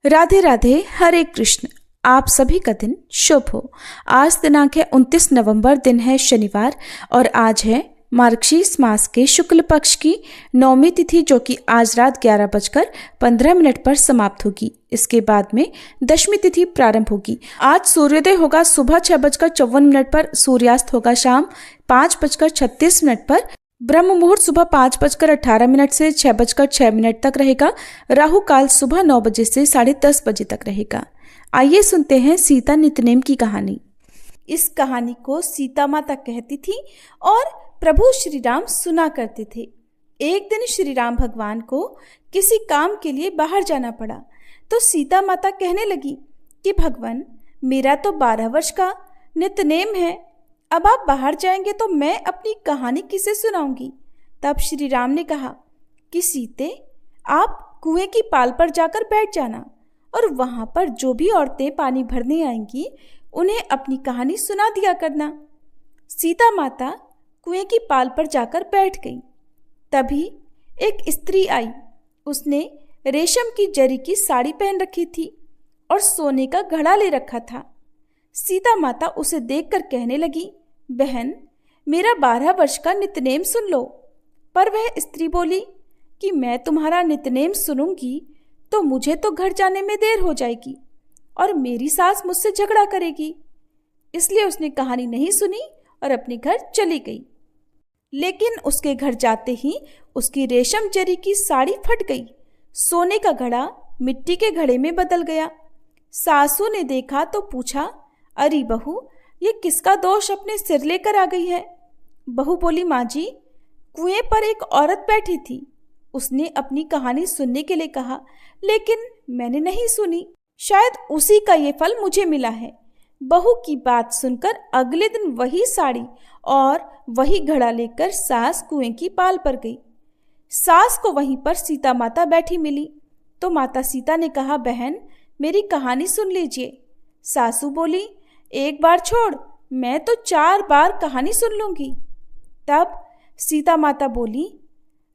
राधे राधे, हरे कृष्ण। आप सभी का दिन शुभ हो। आज दिनांक है 29 नवंबर, दिन है शनिवार और आज है मार्गशीर्ष मास के शुक्ल पक्ष की 9वीं तिथि, जो कि आज रात 11:15 पर समाप्त होगी। इसके बाद में 10वीं तिथि प्रारंभ होगी। आज सूर्योदय होगा सुबह 6:54 पर, सूर्यास्त होगा शाम 5:36 पर। ब्रह्म मुहूर्त सुबह 5:18 से 6:06 तक रहेगा। राहु काल सुबह 9 बजे से 10:30 बजे तक रहेगा। आइए सुनते हैं सीता नितनेम की कहानी। इस कहानी को सीता माता कहती थी और प्रभु श्री राम सुना करते थे। एक दिन श्री राम भगवान को किसी काम के लिए बाहर जाना पड़ा, तो सीता माता कहने लगी कि भगवान, मेरा तो 12 वर्ष का नितनेम है, अब आप बाहर जाएंगे तो मैं अपनी कहानी किसे सुनाऊंगी। तब श्री राम ने कहा कि सीते, आप कुएं की पाल पर जाकर बैठ जाना और वहां पर जो भी औरतें पानी भरने आएंगी उन्हें अपनी कहानी सुना दिया करना। सीता माता कुएं की पाल पर जाकर बैठ गई। तभी एक स्त्री आई। उसने रेशम की जरी की साड़ी पहन रखी थी और सोने का घड़ा ले रखा था। सीता माता उसे देखकर कहने लगी, बहन, मेरा 12 वर्ष का नितनेम सुन लो। पर वह स्त्री बोली कि मैं तुम्हारा नितनेम सुनूंगी तो मुझे तो घर जाने में देर हो जाएगी और मेरी सास मुझसे झगड़ा करेगी। इसलिए उसने कहानी नहीं सुनी और अपने घर चली गई। लेकिन उसके घर जाते ही उसकी रेशम जरी की साड़ी फट गई। सोने का घड़ा मिट्टी के घड़े में बदल गया। सासू ने देखा तो पूछा, अरे बहू, ये किसका दोष अपने सिर लेकर आ गई है। बहू बोली, माँ जी, कुएं पर एक औरत बैठी थी। उसने अपनी कहानी सुनने के लिए कहा, लेकिन मैंने नहीं सुनी। शायद उसी का ये फल मुझे मिला है। बहू की बात सुनकर अगले दिन वही साड़ी और वही घड़ा लेकर सास कुएं की पाल पर गई। सास को वहीं पर सीता माता बैठी मिली तो माता सीता ने कहा, बहन, मेरी कहानी सुन लीजिए। सासू बोली, एक बार छोड़, मैं तो 4 बार कहानी सुन लूंगी। तब सीता माता बोली,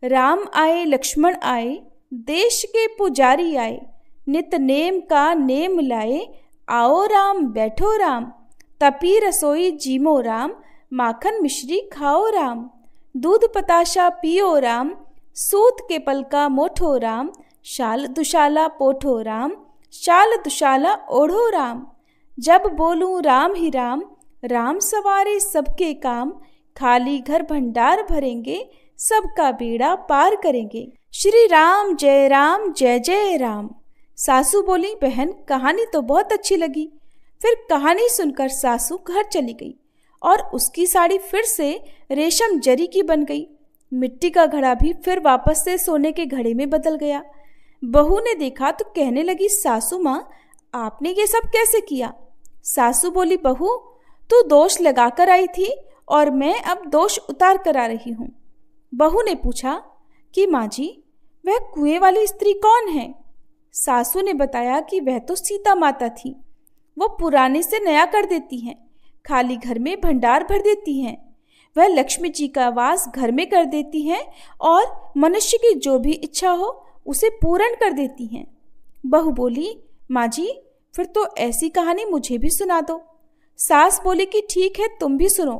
राम आए लक्ष्मण आए, देश के पुजारी आए, नित नेम का नेम लाए, आओ राम बैठो राम, तपी रसोई जीमो राम, माखन मिश्री खाओ राम, दूध पताशा पियो राम, सूत के पल का मोठो राम, शाल दुशाला पोठो राम, शाल दुशाला ओढ़ो राम, जब बोलूं राम ही राम, राम सवारे सबके काम, खाली घर भंडार भरेंगे, सबका बेड़ा पार करेंगे, श्री राम जय जय राम। सासू बोली, बहन, कहानी तो बहुत अच्छी लगी। फिर कहानी सुनकर सासू घर चली गई और उसकी साड़ी फिर से रेशम जरी की बन गई। मिट्टी का घड़ा भी फिर वापस से सोने के घड़े में बदल गया। बहू ने देखा तो कहने लगी, सासू माँ, आपने ये सब कैसे किया। सासू बोली, बहू, तू दोष लगाकर आई थी और मैं अब दोष उतार कर आ रही हूँ। बहू ने पूछा कि माँ जी, वह कुएं वाली स्त्री कौन है। सासू ने बताया कि वह तो सीता माता थी। वो पुराने से नया कर देती हैं, खाली घर में भंडार भर देती हैं। वह लक्ष्मी जी का वास घर में कर देती हैं और मनुष्य की जो भी इच्छा हो उसे पूर्ण कर देती हैं। बहू बोली, माँ जी, फिर तो ऐसी कहानी मुझे भी सुना दो। सास बोली कि ठीक है, तुम भी सुनो।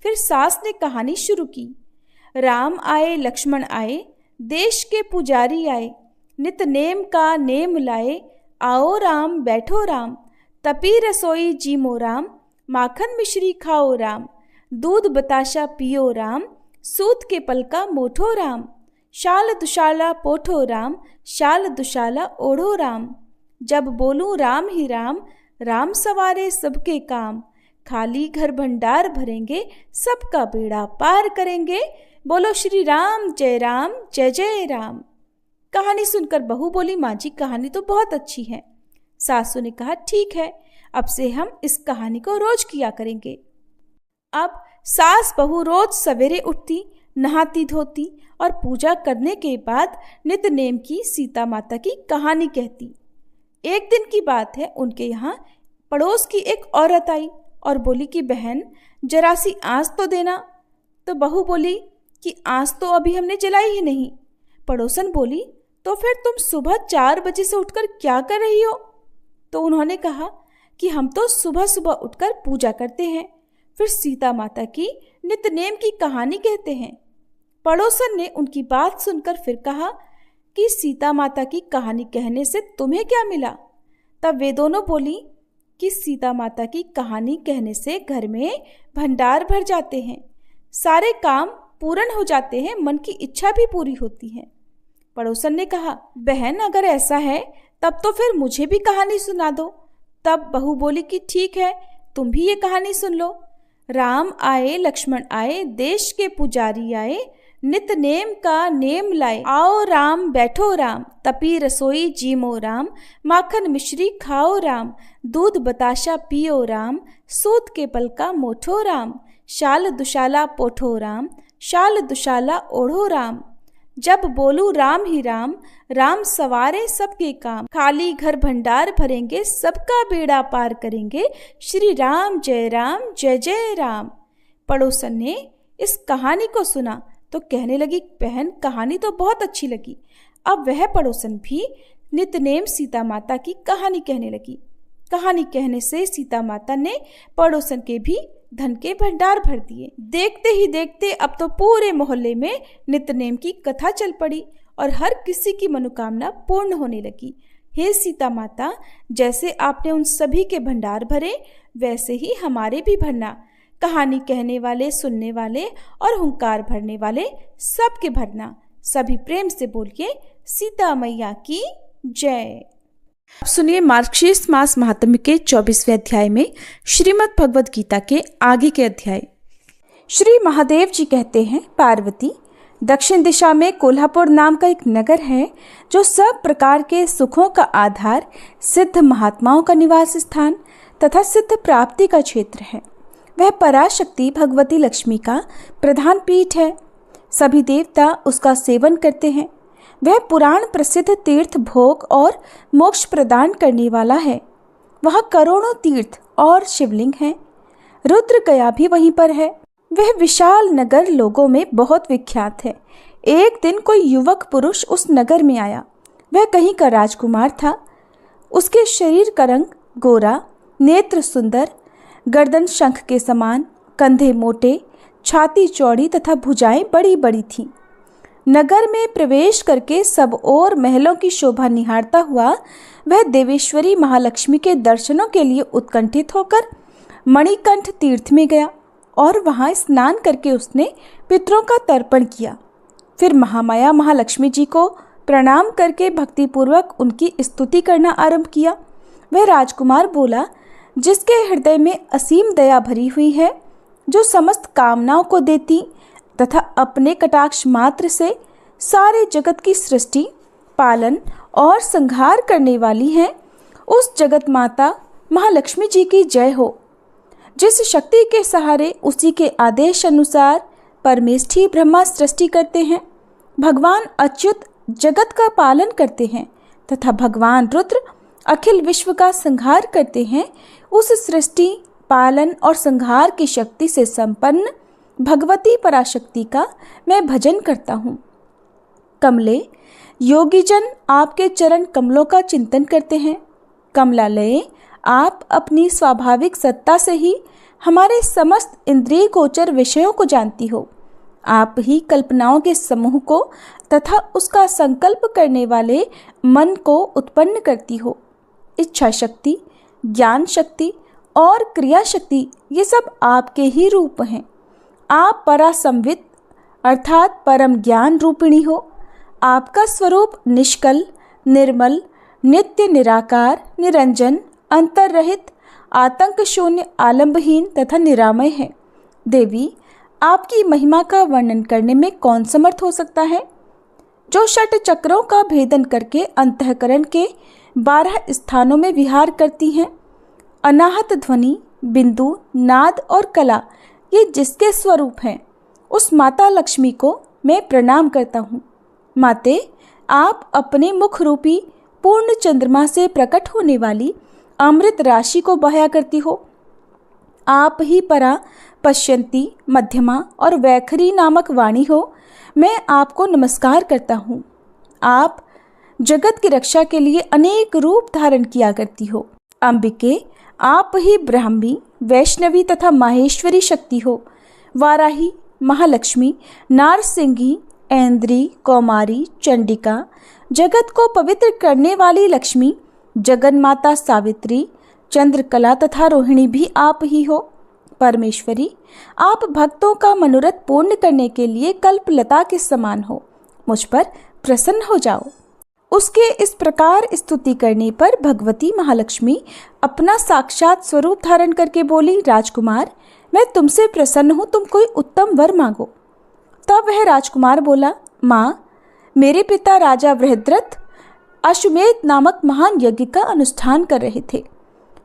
फिर सास ने कहानी शुरू की। राम आए लक्ष्मण आए, देश के पुजारी आए, नित नेम का नेम लाए, आओ राम बैठो राम, तपी रसोई जीमो राम, माखन मिश्री खाओ राम, दूध बताशा पियो राम, सूत के पल का मोठो राम, शाल दुशाला पोठो राम, शाल दुशाला ओढ़ो राम, जब बोलूं राम ही राम, राम सवारे सबके काम, खाली घर भंडार भरेंगे, सबका बेड़ा पार करेंगे, बोलो श्री राम जय जय राम। कहानी सुनकर बहू बोली, माँ जी, कहानी तो बहुत अच्छी है। सासू ने कहा, ठीक है, अब से हम इस कहानी को रोज किया करेंगे। अब सास बहू रोज सवेरे उठती, नहाती धोती और पूजा करने के बाद नितनेम की सीता माता की कहानी कहती। एक दिन की बात है, उनके यहाँ पड़ोस की एक औरत आई और बोली कि बहन, जरा सी आँच तो देना। तो बहू बोली कि आँच तो अभी हमने जलाई ही नहीं। पड़ोसन बोली, तो फिर तुम सुबह 4 बजे से उठकर क्या कर रही हो? तो उन्होंने कहा कि हम तो सुबह सुबह उठकर पूजा करते हैं, फिर सीता माता की नित्यनेम की कहानी कहते हैं। पड़ोसन ने उनकी बात सुनकर फिर कहा कि सीता माता की कहानी कहने से तुम्हें क्या मिला? तब वे दोनों बोली कि सीता माता की कहानी कहने से घर में भंडार भर जाते हैं, सारे काम पूर्ण हो जाते हैं, मन की इच्छा भी पूरी होती है। पड़ोसन ने कहा, बहन अगर ऐसा है तब तो फिर मुझे भी कहानी सुना दो। तब बहू बोली कि ठीक है, तुम भी ये कहानी सुन लो। राम आए लक्ष्मण आए, देश के पुजारी आए, नित नेम का नेम लाए। आओ राम बैठो राम, तपी रसोई जीमो राम, माखन मिश्री खाओ राम, दूध बताशा पियो राम, सूत के पल का मोठो राम, शाल दुशाला पोठो राम, शाल दुशाला ओढ़ो राम। जब बोलू राम ही राम, राम सवारे सबके काम, खाली घर भंडार भरेंगे, सबका बेड़ा पार करेंगे, श्री राम जय जय राम। पड़ोसन ने इस कहानी को सुना तो कहने लगी, बहन कहानी तो बहुत अच्छी लगी। अब वह पड़ोसन भी नित्यनेम सीता माता की कहानी कहने लगी। कहानी कहने से सीता माता ने पड़ोसन के भी धन के भंडार भर दिए। देखते ही देखते अब तो पूरे मोहल्ले में नित्यनेम की कथा चल पड़ी और हर किसी की मनोकामना पूर्ण होने लगी। हे सीता माता, जैसे आपने उन सभी के भंडार भरे, वैसे ही हमारे भी भरना। कहानी कहने वाले, सुनने वाले और हुंकार भरने वाले सबके भरना। सभी प्रेम से बोलिए, सीता मैया की जय। अब सुनिए मार्गशीर्ष मास महात्म्य के 24वें अध्याय में श्रीमद् भगवद गीता के आगे के अध्याय। श्री महादेव जी कहते हैं, पार्वती, दक्षिण दिशा में कोल्हापुर नाम का एक नगर है जो सब प्रकार के सुखों का आधार, सिद्ध महात्माओं का निवास स्थान तथा सिद्ध प्राप्ति का क्षेत्र है। वह पराशक्ति भगवती लक्ष्मी का प्रधान पीठ है। सभी देवता उसका सेवन करते हैं। वह पुराण प्रसिद्ध तीर्थ भोग और मोक्ष प्रदान करने वाला है। वहाँ करोड़ों तीर्थ और शिवलिंग हैं। रुद्र गया भी वहीं पर है। वह विशाल नगर लोगों में बहुत विख्यात है। एक दिन कोई युवक पुरुष उस नगर में आया। वह कहीं का राजकुमार था। उसके शरीर का रंग गोरा, नेत्र सुंदर, गर्दन शंख के समान, कंधे मोटे, छाती चौड़ी तथा भुजाएं बड़ी बड़ी थीं। नगर में प्रवेश करके सब ओर महलों की शोभा निहारता हुआ वह देवेश्वरी महालक्ष्मी के दर्शनों के लिए उत्कंठित होकर मणिकंठ तीर्थ में गया और वहां स्नान करके उसने पितरों का तर्पण किया। फिर महामाया महालक्ष्मी जी को प्रणाम करके भक्तिपूर्वक उनकी स्तुति करना आरंभ किया। वह राजकुमार बोला, जिसके हृदय में असीम दया भरी हुई है, जो समस्त कामनाओं को देती तथा अपने कटाक्ष मात्र से सारे जगत की सृष्टि, पालन और संहार करने वाली है, उस जगत माता महालक्ष्मी जी की जय हो। जिस शक्ति के सहारे उसी के आदेश अनुसार परमेष्ठी ब्रह्मा सृष्टि करते हैं, भगवान अच्युत जगत का पालन करते हैं तथा भगवान रुद्र अखिल विश्व का संहार करते हैं, उस सृष्टि, पालन और संहार की शक्ति से संपन्न भगवती पराशक्ति का मैं भजन करता हूँ। कमले, योगीजन आपके चरण कमलों का चिंतन करते हैं। कमलालये, आप अपनी स्वाभाविक सत्ता से ही हमारे समस्त इंद्रिय गोचर विषयों को जानती हो। आप ही कल्पनाओं के समूह को तथा उसका संकल्प करने वाले मन को उत्पन्न करती हो। इच्छा शक्ति, ज्ञान शक्ति और क्रिया शक्ति, ये सब आपके ही रूप हैं। आप परासंवित अर्थात परम ज्ञान रूपिणी हो। आपका स्वरूप निष्कल, निर्मल, नित्य निराकार, निरंजन, अंतररहित, आतंक शून्य, आलंबहीन तथा निरामय है। देवी, आपकी महिमा का वर्णन करने में कौन समर्थ हो सकता है? जो षट चक्रों का भेदन करके अंतःकरण के 12 स्थानों में विहार करती हैं। अनाहत ध्वनि, बिंदु, नाद और कला, ये जिसके स्वरूप हैं, उस माता लक्ष्मी को मैं प्रणाम करता हूँ। माते, आप अपने मुख रूपी पूर्ण चंद्रमा से प्रकट होने वाली अमृत राशि को बहाया करती हो। आप ही परा, पश्यंती, मध्यमा और वैखरी नामक वाणी हो। मैं आपको नमस्कार करता हूँ। आप जगत की रक्षा के लिए अनेक रूप धारण किया करती हो। अंबिके, आप ही ब्राह्मी, वैष्णवी तथा माहेश्वरी शक्ति हो। वाराही, महालक्ष्मी, नारसिंही, ऐन्द्री, कौमारी, चंडिका, जगत को पवित्र करने वाली लक्ष्मी, जगन्माता सावित्री, चंद्रकला तथा रोहिणी भी आप ही हो। परमेश्वरी, आप भक्तों का मनोरथ पूर्ण करने के लिए कल्पलता के समान हो। मुझ पर प्रसन्न हो जाओ। उसके इस प्रकार स्तुति करने पर भगवती महालक्ष्मी अपना साक्षात स्वरूप धारण करके बोली, राजकुमार, मैं तुमसे प्रसन्न हूँ, तुम कोई उत्तम वर मांगो। तब वह राजकुमार बोला, माँ, मेरे पिता राजा बृहद्रथ अश्वमेध नामक महान यज्ञ का अनुष्ठान कर रहे थे।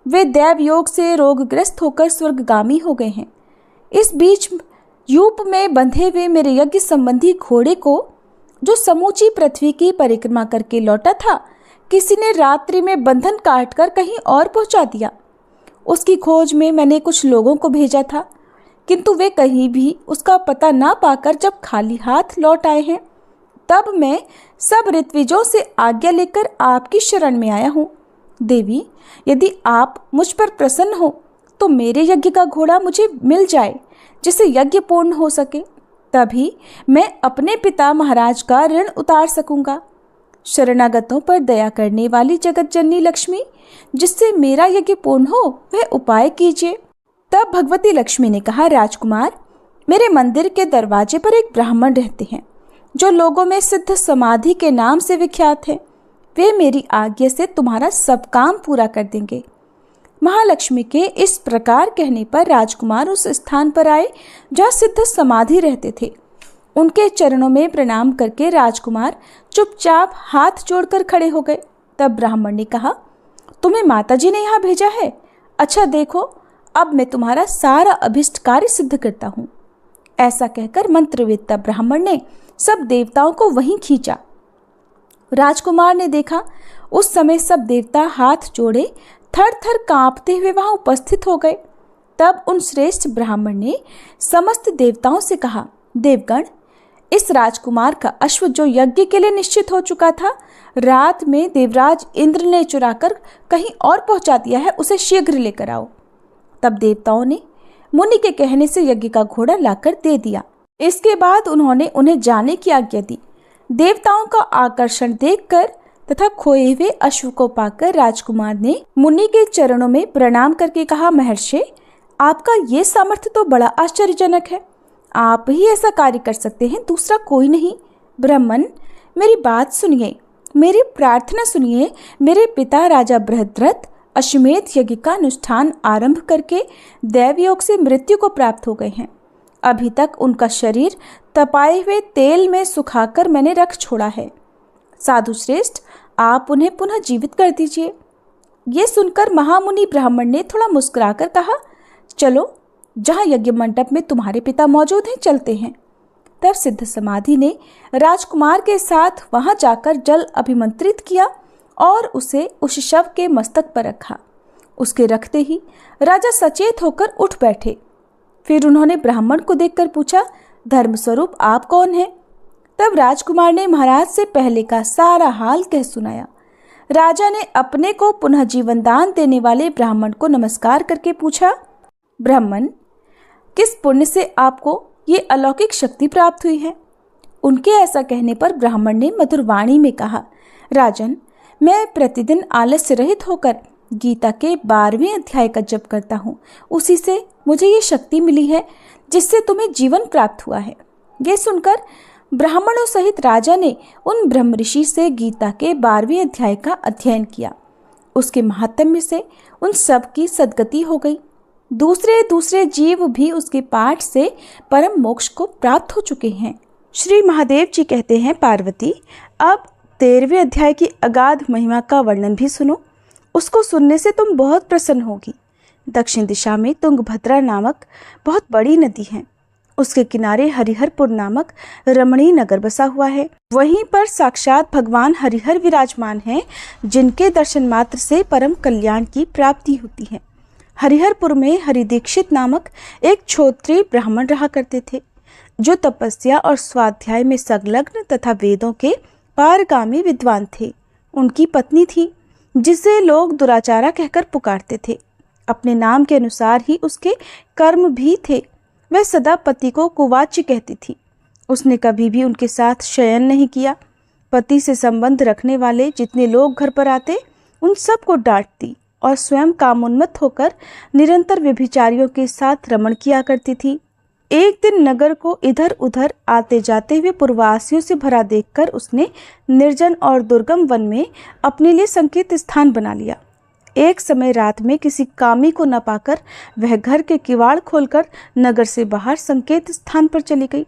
वे दैव योग से रोगग्रस्त होकर स्वर्गगामी हो गए हैं। इस बीच यूप में बंधे हुए मेरे यज्ञ संबंधी घोड़े को, जो समूची पृथ्वी की परिक्रमा करके लौटा था, किसी ने रात्रि में बंधन काटकर कहीं और पहुंचा दिया। उसकी खोज में मैंने कुछ लोगों को भेजा था, किंतु वे कहीं भी उसका पता ना पाकर जब खाली हाथ लौट आए हैं, तब मैं सब ऋत्विजों से आज्ञा लेकर आपकी शरण में आया हूँ। देवी, यदि आप मुझ पर प्रसन्न हो तो मेरे यज्ञ का घोड़ा मुझे मिल जाए, जिससे यज्ञ पूर्ण हो सके। तभी मैं अपने पिता महाराज का ऋण उतार सकूंगा। शरणागतों पर दया करने वाली जगत जननी लक्ष्मी, जिससे मेरा यज्ञ पूर्ण हो, वह उपाय कीजिए। तब भगवती लक्ष्मी ने कहा, राजकुमार, मेरे मंदिर के दरवाजे पर एक ब्राह्मण रहते हैं, जो लोगों में सिद्ध समाधि के नाम से विख्यात है। वे मेरी आज्ञा से तुम्हारा सब काम पूरा कर देंगे। महालक्ष्मी के इस प्रकार कहने पर राजकुमार उस स्थान पर आए जहाँ सिद्ध समाधि रहते थे। उनके चरणों में प्रणाम करके राजकुमार चुपचाप हाथ जोड़कर खड़े हो गए। तब ब्राह्मण ने कहा, तुम्हें माताजी ने यहाँ भेजा है? अच्छा देखो, अब मैं तुम्हारा सारा अभिष्ट कार्य सिद्ध करता हूँ। ऐसा कहकर मंत्रवेत्ता ब्राह्मण ने सब देवताओं को वहीं खींचा। राजकुमार ने देखा, उस समय सब देवता हाथ जोड़े थर थर कांपते हुए वहां उपस्थित हो गए। तब उन श्रेष्ठ ब्राह्मण ने समस्त देवताओं से कहा, देवगण, इस राजकुमार का अश्व जो यज्ञ के लिए निश्चित हो चुका था, रात में देवराज इंद्र ने चुराकर कहीं और पहुंचा दिया है, उसे शीघ्र लेकर आओ। तब देवताओं ने मुनि के कहने से यज्ञ का घोड़ा लाकर दे दिया। इसके बाद उन्होंने उन्हें जाने की आज्ञा दी। देवताओं का आकर्षण देखकर तथा खोए हुए अश्व को पाकर राजकुमार ने मुनि के चरणों में प्रणाम करके कहा, महर्षि, आपका ये सामर्थ्य तो बड़ा आश्चर्यजनक है। आप ही ऐसा कार्य कर सकते हैं, दूसरा कोई नहीं। ब्राह्मण, मेरी बात सुनिए, मेरी प्रार्थना सुनिए। मेरे पिता राजा बृहद्रथ अश्वमेध यज्ञ का अनुष्ठान आरंभ करके दैव योग से मृत्यु को प्राप्त हो गए हैं। अभी तक उनका शरीर तपाए हुए तेल में सुखाकर मैंने रख छोड़ा है। साधु श्रेष्ठ, आप उन्हें पुनः जीवित कर दीजिए। ये सुनकर महामुनि ब्राह्मण ने थोड़ा मुस्कुराकर कहा, चलो, जहाँ यज्ञ मंडप में तुम्हारे पिता मौजूद हैं, चलते हैं। तब सिद्ध समाधि ने राजकुमार के साथ वहां जाकर जल अभिमंत्रित किया और उसे उस शव के मस्तक पर रखा। उसके रखते ही राजा सचेत होकर उठ बैठे। फिर उन्होंने ब्राह्मण को देखकर पूछा, धर्मस्वरूप आप कौन हैं? तब राजकुमार ने महाराज से पहले का सारा हाल कह सुनाया। राजा ने अपने को पुनः जीवन दान देने वाले ब्राह्मण को नमस्कार करके पूछा, ब्राह्मण, किस पुण्य से आपको ये अलौकिक शक्ति प्राप्त हुई है? उनके ऐसा कहने पर ब्राह्मण ने मधुर वाणी में कहा, राजन, मैं प्रतिदिन आलस्य रहित होकर गीता के 12वें अध्याय का जप करता हूँ। उसी से मुझे ये शक्ति मिली है जिससे तुम्हें जीवन प्राप्त हुआ है। ये सुनकर ब्राह्मणों सहित राजा ने उन ब्रह्म ऋषि से गीता के 12वें अध्याय का अध्ययन किया। उसके महात्म्य से उन सब की सद्गति हो गई। दूसरे दूसरे जीव भी उसके पाठ से परम मोक्ष को प्राप्त हो चुके हैं। श्री महादेव जी कहते हैं, पार्वती, अब 13वें अध्याय की अगाध महिमा का वर्णन भी सुनो। उसको सुनने से तुम बहुत प्रसन्न होगी। दक्षिण दिशा में तुंगभद्रा नामक बहुत बड़ी नदी है। उसके किनारे हरिहरपुर नामक रमणीय नगर बसा हुआ है। वहीं पर साक्षात भगवान हरिहर विराजमान हैं, जिनके दर्शन मात्र से परम कल्याण की प्राप्ति होती है। हरिहरपुर में हरिदीक्षित नामक एक क्षत्रिय ब्राह्मण रहा करते थे, जो तपस्या और स्वाध्याय में संलग्न तथा वेदों के पारगामी विद्वान थे। उनकी पत्नी थी, जिसे लोग दुराचारा कहकर पुकारते थे। अपने नाम के अनुसार ही उसके कर्म भी थे। वह सदा पति को कुवाच्य कहती थी। उसने कभी भी उनके साथ शयन नहीं किया। पति से संबंध रखने वाले जितने लोग घर पर आते, उन सबको डांटती और स्वयं कामोन्मत्त होकर निरंतर व्यभिचारियों के साथ रमण किया करती थी। एक दिन नगर को इधर उधर आते जाते हुए पूर्ववासियों से भरा देखकर उसने निर्जन और दुर्गम वन में अपने लिए संकेत स्थान बना लिया। एक समय रात में किसी कामी को न पाकर वह घर के किवाड़ खोलकर नगर से बाहर संकेत स्थान पर चली गई।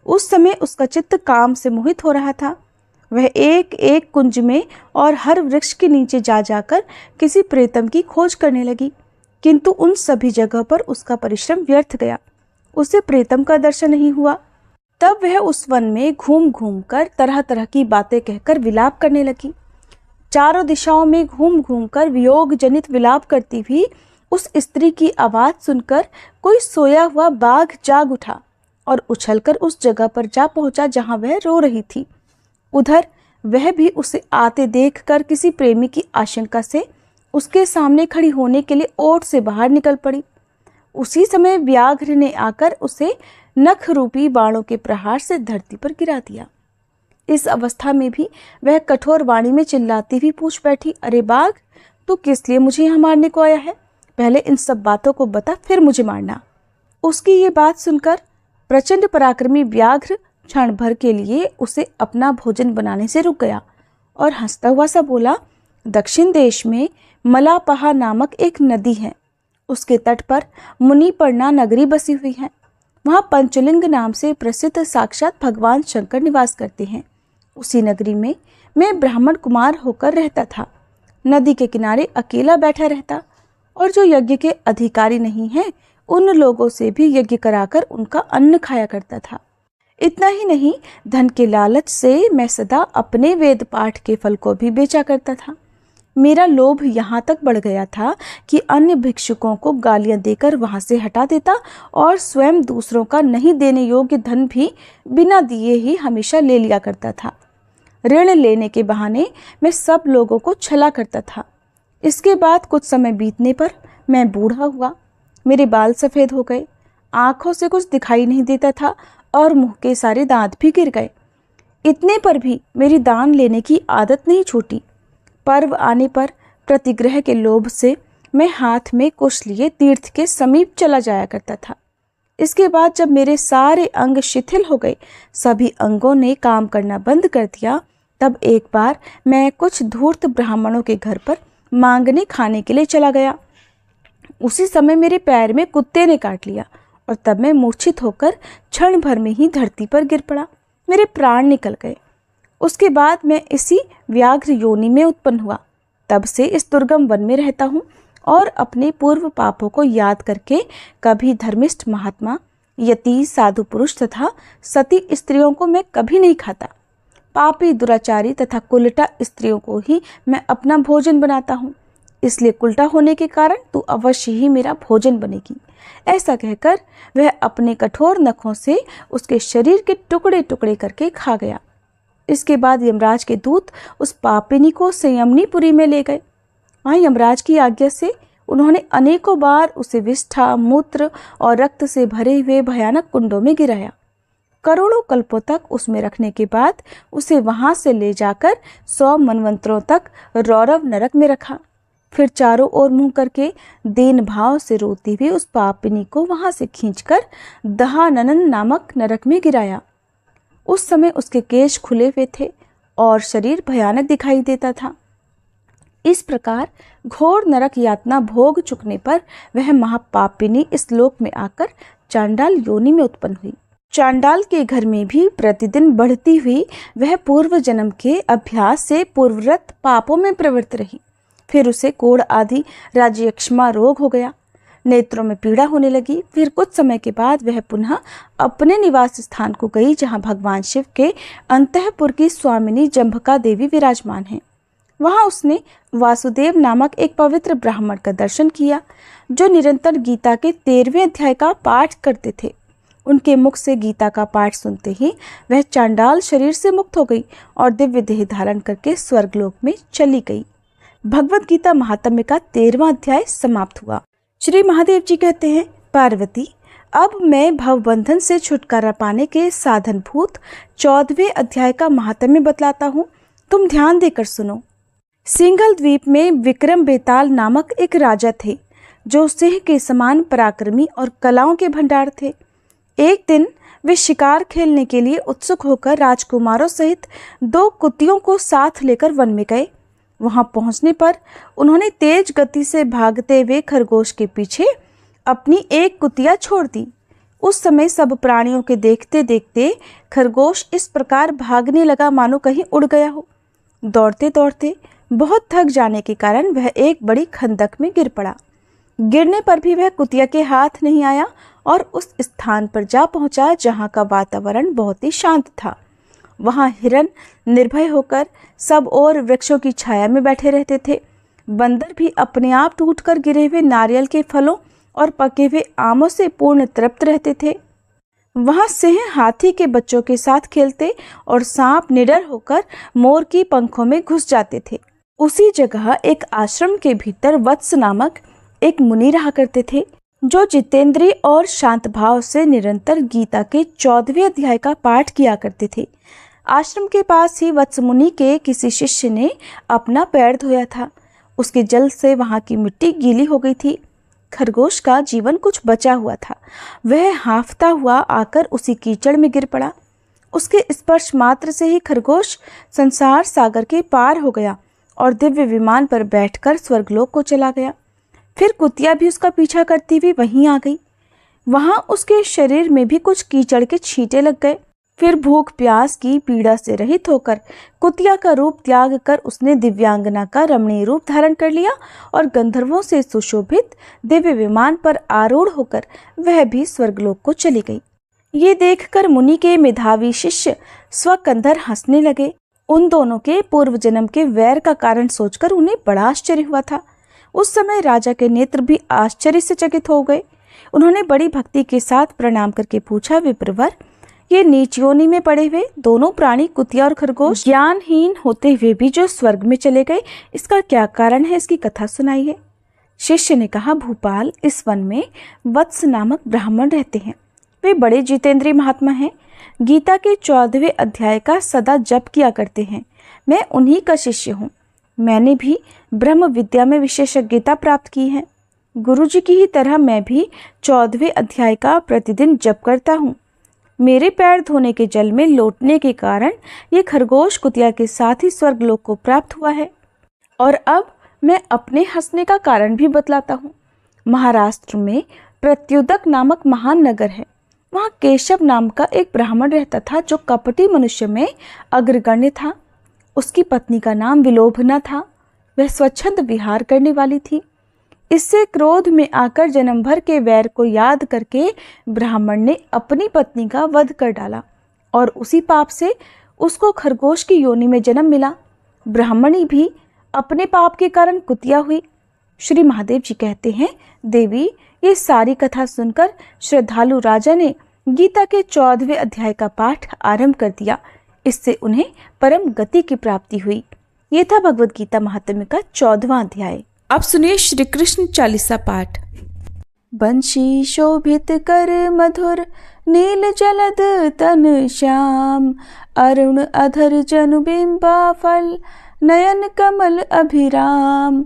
उस समय उसका चित्त काम से मोहित हो रहा था। वह एक एक कुंज में और हर वृक्ष के नीचे जा जाकर किसी प्रेतम की खोज करने लगी, किंतु उन सभी जगह पर उसका परिश्रम व्यर्थ गया। उसे प्रेतम का दर्शन नहीं हुआ। तब वह उस वन में घूम घूम कर तरह तरह की बातें कहकर विलाप करने लगी। चारों दिशाओं में घूम घूम कर वियोग जनित विलाप करती हुई उस स्त्री की आवाज सुनकर कोई सोया हुआ बाघ जाग उठा और उछलकर उस जगह पर जा पहुंचा जहां वह रो रही थी। उधर वह भी उसे आते देखकर किसी प्रेमी की आशंका से उसके सामने खड़ी होने के लिए ओट से बाहर निकल पड़ी। उसी समय व्याघ्र ने आकर उसे नख रूपी बाणों के प्रहार से धरती पर गिरा दिया। इस अवस्था में भी वह कठोर वाणी में चिल्लाती हुई पूछ बैठी, अरे बाघ, तू किस लिए मुझे यहाँ मारने को आया है? पहले इन सब बातों को बता, फिर मुझे मारना। उसकी ये बात सुनकर प्रचंड पराक्रमी व्याघ्र क्षण भर के लिए उसे अपना भोजन बनाने से रुक गया और हंसता हुआ सा बोला, दक्षिण देश में मलापहा नामक एक नदी है। उसके तट पर मुनिपर्णा नगरी बसी हुई है। वहाँ पंचलिंग नाम से प्रसिद्ध साक्षात भगवान शंकर निवास करते हैं। उसी नगरी में मैं ब्राह्मण कुमार होकर रहता था। नदी के किनारे अकेला बैठा रहता और जो यज्ञ के अधिकारी नहीं हैं, उन लोगों से भी यज्ञ कराकर उनका अन्न खाया करता था। इतना ही नहीं, धन के लालच से मैं सदा अपने वेद पाठ के फल को भी बेचा करता था। मेरा लोभ यहाँ तक बढ़ गया था कि अन्य भिक्षुकों को गालियां देकर वहां से हटा देता और स्वयं दूसरों का नहीं देने योग्य धन भी बिना दिए ही हमेशा ले लिया करता था। ऋण लेने के बहाने मैं सब लोगों को छला करता था। इसके बाद कुछ समय बीतने पर मैं बूढ़ा हुआ। मेरे बाल सफ़ेद हो गए, आँखों से कुछ दिखाई नहीं देता था और मुँह के सारे दांत भी गिर गए। इतने पर भी मेरी दान लेने की आदत नहीं छूटी। पर्व आने पर प्रतिग्रह के लोभ से मैं हाथ में कुश लिए तीर्थ के समीप चला जाया करता था। इसके बाद जब मेरे सारे अंग शिथिल हो गए, सभी अंगों ने काम करना बंद कर दिया, तब एक बार मैं कुछ धूर्त ब्राह्मणों के घर पर मांगने खाने के लिए चला गया। उसी समय मेरे पैर में कुत्ते ने काट लिया और तब मैं मूर्छित होकर क्षण भर में ही धरती पर गिर पड़ा। मेरे प्राण निकल गए। उसके बाद मैं इसी व्याघ्र योनि में उत्पन्न हुआ। तब से इस दुर्गम वन में रहता हूँ और अपने पूर्व पापों को याद करके कभी धर्मिष्ठ महात्मा, यति, साधु पुरुष तथा सती स्त्रियों को मैं कभी नहीं खाता। पापी, दुराचारी तथा कुलटा स्त्रियों को ही मैं अपना भोजन बनाता हूँ। इसलिए कुलटा होने के कारण तू अवश्य ही मेरा भोजन बनेगी। ऐसा कहकर वह अपने कठोर नखों से उसके शरीर के टुकड़े टुकड़े करके खा गया। इसके बाद यमराज के दूत उस पापिनी को संयमनीपुरी में ले गए। वहाँ यमराज की आज्ञा से उन्होंने अनेकों बार उसे विष्ठा, मूत्र और रक्त से भरे हुए भयानक कुंडों में गिराया। करोड़ों कल्पों तक उसमें रखने के बाद उसे वहां से ले जाकर 100 मनवंतरों तक रौरव नरक में रखा। फिर चारों ओर मुंह करके दीन भाव से रोती हुई उस पापिनी को वहां से खींचकर दहानन नामक नरक में गिराया। उस समय उसके केश खुले हुए थे और शरीर भयानक दिखाई देता था। इस प्रकार घोर नरक यातना भोग चुकने पर वह महापापिनी इस लोक में आकर चांडाल योनि में उत्पन्न हुई। चांडाल के घर में भी प्रतिदिन बढ़ती हुई वह पूर्व जन्म के अभ्यास से पूर्वरत पापों में प्रवृत्त रही। फिर उसे कोढ़ आदि राज्यक्षमा रोग हो गया, नेत्रों में पीड़ा होने लगी। फिर कुछ समय के बाद वह पुनः अपने निवास स्थान को गई, जहाँ भगवान शिव के अंतःपुर की स्वामिनी जंभका देवी विराजमान हैं। वहाँ उसने वासुदेव नामक एक पवित्र ब्राह्मण का दर्शन किया, जो निरंतर गीता के 13वें अध्याय का पाठ करते थे। उनके मुख से गीता का पाठ सुनते ही वह चांडाल शरीर से मुक्त हो गई और दिव्य देह धारण करके स्वर्गलोक में चली गई। भगवत गीता महात्म्य का 13वां अध्याय समाप्त हुआ। श्री महादेव जी कहते हैं, पार्वती, अब मैं भवबंधन से छुटकारा पाने के साधनभूत 14वें अध्याय का महात्म्य बतलाता हूँ, तुम ध्यान देकर सुनो। सिंघल द्वीप में विक्रम बेताल नामक एक राजा थे जो सिंह के समान पराक्रमी और कलाओं के भंडार थे। एक दिन वे शिकार खेलने के लिए उत्सुक होकर राजकुमारों सहित 2 कुतियों को साथ लेकर वन में गए। वहां पहुंचने पर उन्होंने तेज गति से भागते हुए खरगोश के पीछे अपनी एक कुतिया छोड़ दी। उस समय सब प्राणियों के देखते देखते खरगोश इस प्रकार भागने लगा मानो कहीं उड़ गया हो। दौड़ते दौड़ते बहुत थक जाने के कारण वह एक बड़ी खंदक में गिर पड़ा। गिरने पर भी वह कुतिया के हाथ नहीं आया और उस स्थान पर जा पहुंचा जहां का वातावरण बहुत ही शांत था। वहां हिरन निर्भय होकर सब और वृक्षों की छाया में बैठे रहते थे। बंदर भी अपने आप टूटकर गिरे हुए नारियल के फलों और पके हुए आमों से पूर्ण तृप्त रहते थे। वहां सिंह हाथी के बच्चों के साथ खेलते और सांप निडर होकर मोर की पंखों में घुस जाते थे। उसी जगह एक आश्रम के भीतर वत्स नामक एक मुनि रहा करते थे जो जितेंद्रिय और शांत भाव से निरंतर गीता के 14वें अध्याय का पाठ किया करते थे। आश्रम के पास ही वत्स मुनि के किसी शिष्य ने अपना पैर धोया था। उसके जल से वहां की मिट्टी गीली हो गई थी। खरगोश का जीवन कुछ बचा हुआ था। वह हांफता हुआ आकर उसी कीचड़ में गिर पड़ा। उसके स्पर्श मात्र से ही खरगोश संसार सागर के पार हो गया और दिव्य विमान पर बैठकर स्वर्गलोक को चला गया। फिर कुतिया भी उसका पीछा करती हुई वहीं आ गई। वहां उसके शरीर में भी कुछ कीचड़ के छींटे लग गए। फिर भूख प्यास की पीड़ा से रहित होकर कुतिया का रूप त्याग कर उसने दिव्यांगना का रमणीय रूप धारण कर लिया और गंधर्वों से सुशोभित दिव्य विमान पर आरूढ़ होकर वह भी स्वर्गलोक को चली गई। ये देखकर मुनि के मेधावी शिष्य स्वकंधर हंसने लगे। उन दोनों के पूर्व जन्म के वैर का कारण सोचकर उन्हें बड़ा आश्चर्य हुआ था। उस समय राजा के नेत्र भी आश्चर्य से चकित हो गए। उन्होंने बड़ी भक्ति के साथ प्रणाम करके पूछा, विप्रवर, ये नीच योनि में पड़े हुए दोनों प्राणी कुतिया और खरगोश ज्ञानहीन होते हुए भी जो स्वर्ग में चले गए, इसका क्या कारण है? इसकी कथा सुनाइए। शिष्य ने कहा, भूपाल, इस वन में वत्स नामक ब्राह्मण रहते हैं। वे बड़े जितेंद्रिय महात्मा हैं। गीता के 14वें अध्याय का सदा जप किया करते हैं। मैं उन्हीं का शिष्य हूँ। मैंने भी ब्रह्म विद्या में विशेषज्ञता प्राप्त की है। गुरुजी की ही तरह मैं भी 14वें अध्याय का प्रतिदिन जप करता हूँ। मेरे पैर धोने के जल में लौटने के कारण ये खरगोश कुतिया के साथ ही स्वर्गलोक को प्राप्त हुआ है। और अब मैं अपने हंसने का कारण भी बतलाता हूँ। महाराष्ट्र में प्रत्युदक नामक महान नगर है। वहाँ केशव नाम का एक ब्राह्मण रहता था जो कपटी मनुष्य में अग्रगण्य था। उसकी पत्नी का नाम विलोभना था। वह स्वच्छंद विहार करने वाली थी। इससे क्रोध में आकर जन्म भर के वैर को याद करके ब्राह्मण ने अपनी पत्नी का वध कर डाला और उसी पाप से उसको खरगोश की योनि में जन्म मिला। ब्राह्मणी भी अपने पाप के कारण कुतिया हुई। श्री महादेव जी कहते हैं, देवी, ये सारी कथा सुनकर श्रद्धालु राजा ने गीता के 14वें अध्याय का पाठ आरंभ कर दिया। इससे उन्हें परम गति की प्राप्ति हुई। ये था भगवत गीता महात्म्य का 14वां अध्याय। अब सुनिए श्री कृष्ण चालीसा पाठ। बंशी शोभित कर मधुर नील जलद तन श्याम, अरुण अधर जनु बिंबा फल नयन कमल अभिराम,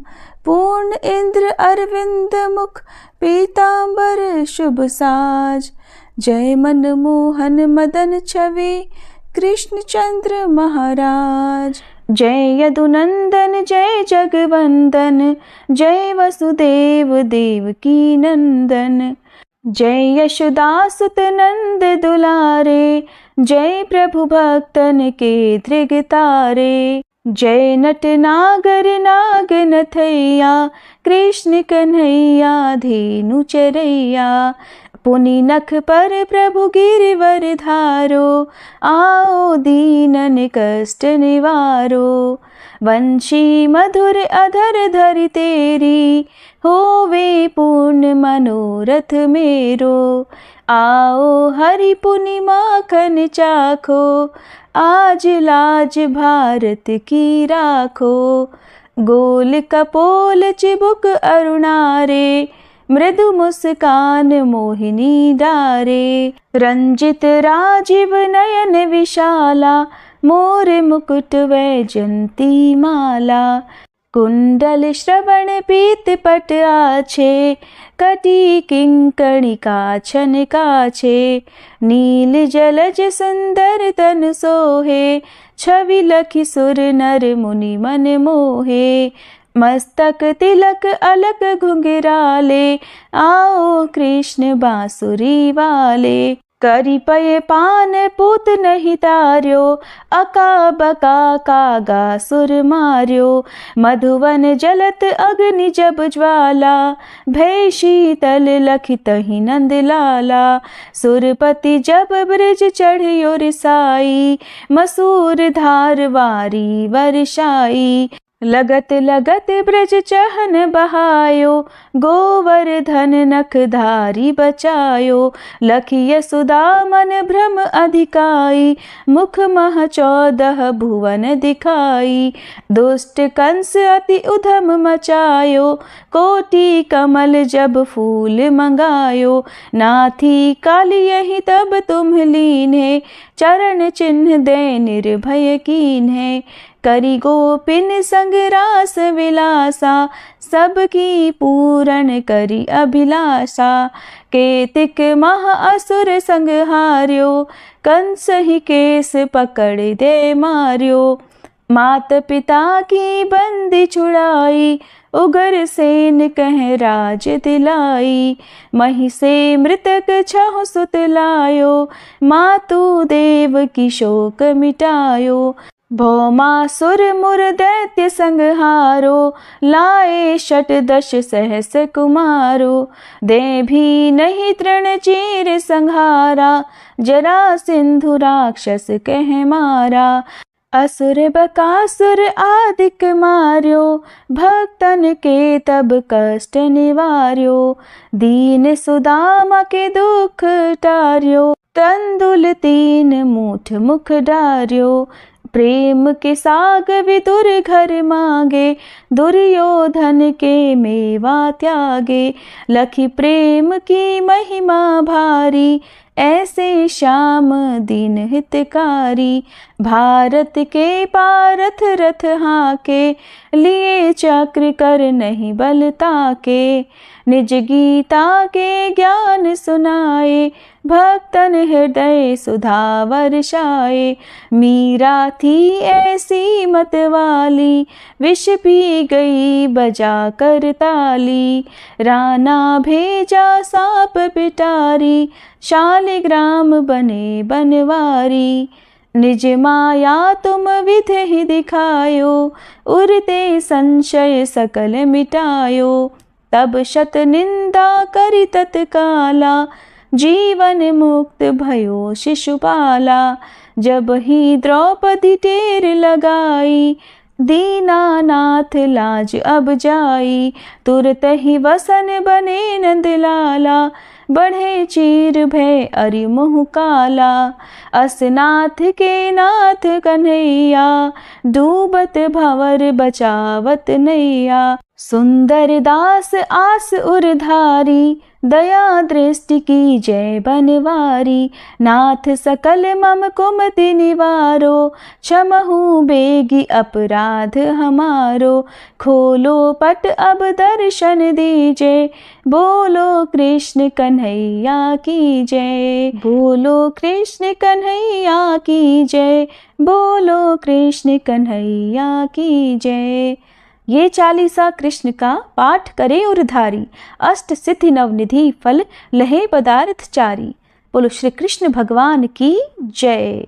पूर्ण इंद्र अरविंद मुख पीतांबर शुभ साज, जय मन मोहन मदन छवि कृष्ण चंद्र महाराज। जय यदुनंदन जय जगवंदन, जय वसुदेव देवकी नंदन, जय यशोदासुत नंद दुलारे, जय प्रभु भक्तन के धृगतारे, जय नट नागर नाग नथैया, कृष्ण कन्हैया धेनु चरैया, पुनि नख पर प्रभु गिरिवर धारो, आओ दीनन कष्ट निवारो। वंशी मधुर अधर धरि तेरी, होवे पूर्ण मनोरथ मेरो। आओ हरि पुनि माखन चाखो, आज लाज भारत की राखो। गोल कपोल चिबुक अरुणारे, मृदु मुस्कान मोहिनी डारे। रंजित राजीव नयन विशाला, मोर मुकुट वैजयंती माला। कुंडल श्रवण पीत पट आछे, कटी किंकणिका छन काछे। नील जलज सुंदर तन सोहे, छवि लखि सुर नर मुनि मन मोहे। मस्तक तिलक अलक घुंघराले, आओ कृष्ण बांसुरी वाले। करी पय पान पूत नहीं तार्यो, अका बका कागा सुर मार्यो। मधुवन जलत अग्नि जब ज्वाला, भय शीतल लखि तहि नंद लाला। सुरपति जब ब्रज चढ़ियो रिसाई, मसूर धार वारी वर्षाई। लगत लगत ब्रज चहन बहायो, गोवर्धन नख धारी बचायो। लखि यशोदा मन भ्रम अधिकाई, मुख मह 14 भुवन दिखाई। दुष्ट कंस अति उधम मचायो, कोटि कमल जब फूल मंगायो। नाथी काली यही तब तुम लीन्हे, चरण चिन्ह दे निर्भय कीन्हे। करी गोपिन संग रास विलासा, सबकी पूरण करी अभिलाषा। केतिक महा असुर संग हार्यो, कंस ही केस पकड़ दे मार्यो। मात पिता की बंदी छुड़ाई, उगर सेन कह राज दिलाई। मही से मृतक छह सुत लायो, मातु देव की शोक मिटायो। भौमासुर मुर दैत्य संहारो, लाए शत दश सहस कुमारो। दे भी नहीं तृण चीर संहारा, जरा सिंधु राक्षस कह मारा। असुर बकासुर आदिक मार्यो, भक्तन के तब कष्ट निवार्यो। दीन सुदामा के दुख टार्यो, तंदुल 3 मूठ मुख डार्यो। प्रेम के साग विदुर घर मांगे, दुर्योधन के मेवा त्यागे। लखि प्रेम की महिमा भारी, ऐसे श्याम दीन हितकारी। भारत के पारथ रथ हाके, लिए चक्र कर नहीं बल ताके। निज गीता के ज्ञान सुनाए, भक्तन हृदय सुधा वर्षाए। मीरा थी ऐसी मत वाली, विष पी गई बजा कर ताली। राना भेजा सांप पिटारी, शालिग्राम बने बनवारी। निज माया तुम विधि ही दिखायो, उरते संशय सकल मिटायो। तब शत निंदा करी तत्काला, जीवन मुक्त भयो शिशुपाला। जब ही द्रौपदी टेर लगाई, दीनानाथ लाज अब जाई। तुरत ही वसन बने नंदलाला, बढ़े चीर भय अरि मुँह काला। असनाथ के नाथ कन्हैया, डूबत भंवर बचावत नैया। सुंदर दास आस उरधारी, दया दृष्टि की जय बनवारी। नाथ सकल मम कुमति निवारो, क्षमहु बेगी अपराध हमारो। खोलो पट अब दर्शन दीजे, बोलो कृष्ण कन्हैया की जय। बोलो कृष्ण कन्हैया की जय, बोलो कृष्ण कन्हैया की जय। ये 40 कृष्ण का पाठ करे उरधारी, अष्ट सिद्धि नवनिधि फल लहे पदार्थ चारी। बोलो श्री कृष्ण भगवान की जय।